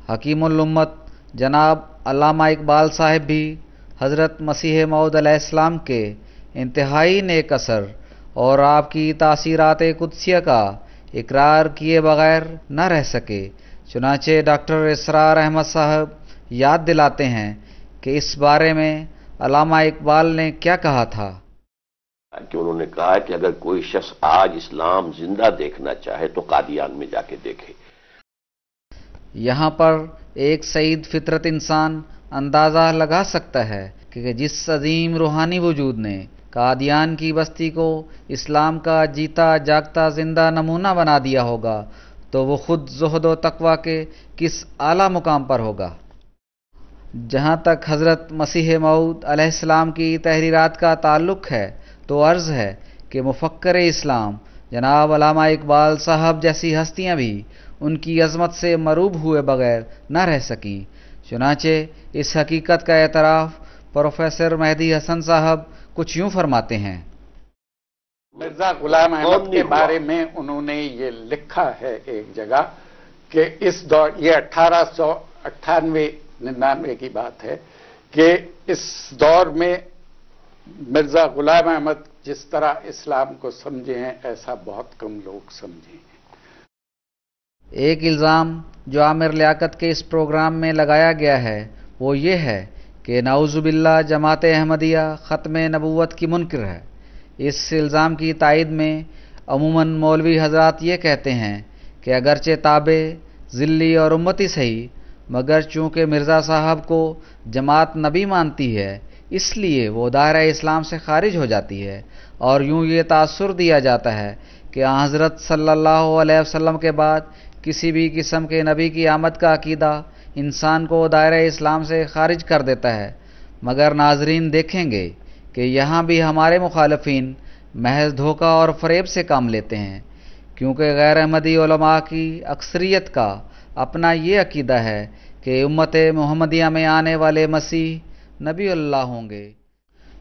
हकीमुल उम्मत जनाब अल्लामा इकबाल साहब भी हज़रत मसीह मऊद अलैहिस्सलाम के इंतहाई नेक असर और आपकी तासीरात कुदसिया का इकरार किए बगैर न रह सके। चुनांचे डॉक्टर इसरार अहमद साहब याद दिलाते हैं कि इस बारे में अल्लामा इकबाल ने क्या कहा था कि उन्होंने कहा कि अगर कोई शख्स आज इस्लाम जिंदा देखना चाहे तो कादियान में जाके देखे। यहाँ पर एक सईद फितरत इंसान अंदाज़ा लगा सकता है कि जिस अजीम रूहानी वजूद ने कादियान की बस्ती को इस्लाम का जीता जागता जिंदा नमूना बना दिया होगा तो वो खुद ज़ुहद व तक़वा के किस आला मुकाम पर होगा। जहाँ तक हज़रत मसीह मऊद अलैहिस्सलाम की तहरीरात का ताल्लुक़ है तो अर्ज़ है कि मुफ़क्कर इस्लाम जनाब अल्लामा इकबाल साहब जैसी हस्तियाँ भी उनकी अज़मत से मरूब हुए बगैर न रह सकीं। चुनांचे इस हकीकत का एतराफ़ प्रोफेसर मेहदी हसन साहब कुछ यूँ फरमाते हैं। मिर्ज़ा गुलाम अहमद के बारे में उन्होंने ये लिखा है एक जगह कि इस दौर, ये 1898-99 की बात है, कि इस दौर में मिर्ज़ा गुलाम अहमद जिस तरह इस्लाम को समझे हैं ऐसा बहुत कम लोग समझे हैं। एक इल्ज़ाम जो आमिर लियाकत के इस प्रोग्राम में लगाया गया है वो ये है कि नाउज़ुबिल्लाह जमात अहमदिया ख़त्म नबूवत की मुनकिर है। इस इल्ज़ाम की तायद में अमूमन मौलवी हज़रात ये कहते हैं कि अगरचे ताबे ज़िल्ली और उम्मती सही, मगर चूँकि मिर्ज़ा साहब को जमात नबी मानती है इसलिए वो दायरा इस्लाम से खारिज हो जाती है, और यूँ ये तासुर दिया जाता है कि हज़रत सल्लल्लाहु अलैहि वसल्लम के बाद किसी भी किस्म के नबी की आमद का अकीदा इंसान को दायरा इस्लाम से खारिज कर देता है। मगर नाजरीन देखेंगे कि यहाँ भी हमारे मुखालफीन महज धोखा और फ़रेब से काम लेते हैं, क्योंकि गैर अहमदी उलमा की अक्सरियत का अपना ये अकीदा है कि उम्मत मुहम्मदिया में आने वाले मसीह नबी अल्लाह होंगे।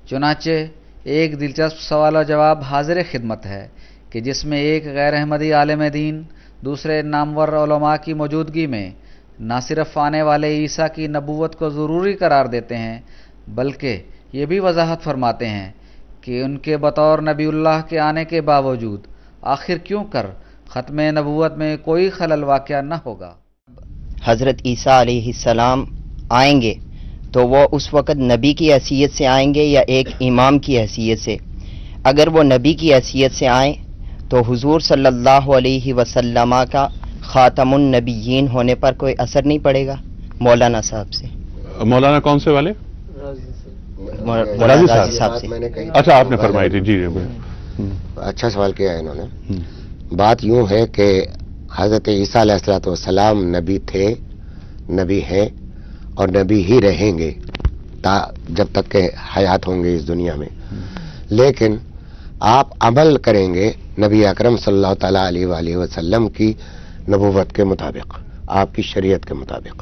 चुनांचे एक दिलचस्प सवाल और जवाब हाजिर खिदमत है कि जिसमें एक गैर अहमदी आलिम दीन दूसरे नामवर उलमा की मौजूदगी में न सिर्फ आने वाले ईसा की नबूवत को ज़रूरी करार देते हैं बल्कि ये भी वजाहत फरमाते हैं कि उनके बतौर नबीउल्लाह के आने के बावजूद आखिर क्यों कर ख़त्म नबूवत में कोई खलल वाक़या न होगा। हज़रत ईसा अलैहिस्सलाम आएंगे तो वो उस वक़्त नबी की हैसियत से आएंगे या एक इमाम की हैसियत से? अगर वो नबी की हैसियत से आएँ तो हुजूर सल्लल्लाहु अलैहि वसल्लम का ख़ातमुन नबिय्यीन होने पर कोई असर नहीं पड़ेगा? मौलाना साहब से। मौलाना कौन से वाले? राजी साहब से। अच्छा, आपने फरमाई थी। जी अच्छा सवाल किया है इन्होंने। बात यूं है कि हज़रत ईसा अलैहिस्सलाम नबी थे, नबी हैं और नबी ही रहेंगे जब तक के हयात होंगे इस दुनिया में। लेकिन आप अमल करेंगे नबी अकरम सल्लल्लाहु तआला अलैहि वसल्लम की नबूवत के मुताबिक, आपकी शरीयत के मुताबिक,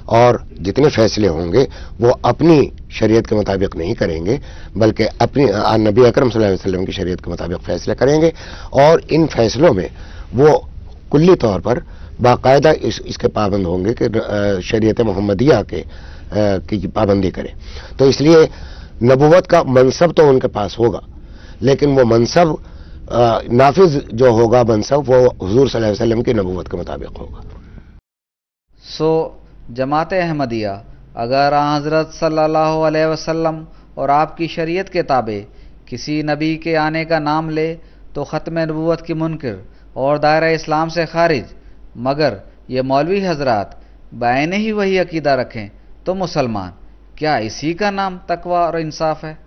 और जितने फैसले होंगे वो अपनी शरीयत के मुताबिक नहीं करेंगे बल्कि अपनी नबी अकरम सल्लल्लाहु अलैहि वसल्लम की शरीयत के मुताबिक फैसले करेंगे, और इन फैसलों में वो कुल्ली तौर पर बाकायदा इसके पाबंद होंगे कि शरीयत मोहम्मदिया की पाबंदी करें। तो इसलिए नबूवत का मनसब तो उनके पास होगा, लेकिन वो मनसब नाफिज जो होगा मनसब वो हुजूर सल्लल्लाहु अलैहि वसल्लम की नबूवत के मुताबिक होगा। जमात अहमदिया अगर हज़रत सल्लल्लाहु अलैहि वसल्लम और आपकी शरीयत के ताबे किसी नबी के आने का नाम ले तो ख़त्म नबूवत की मुनकिर और दायरा इस्लाम से खारिज, मगर ये मौलवी हजरात बायने ही वही अकीदा रखें तो मुसलमान। क्या इसी का नाम तकवा और इंसाफ है?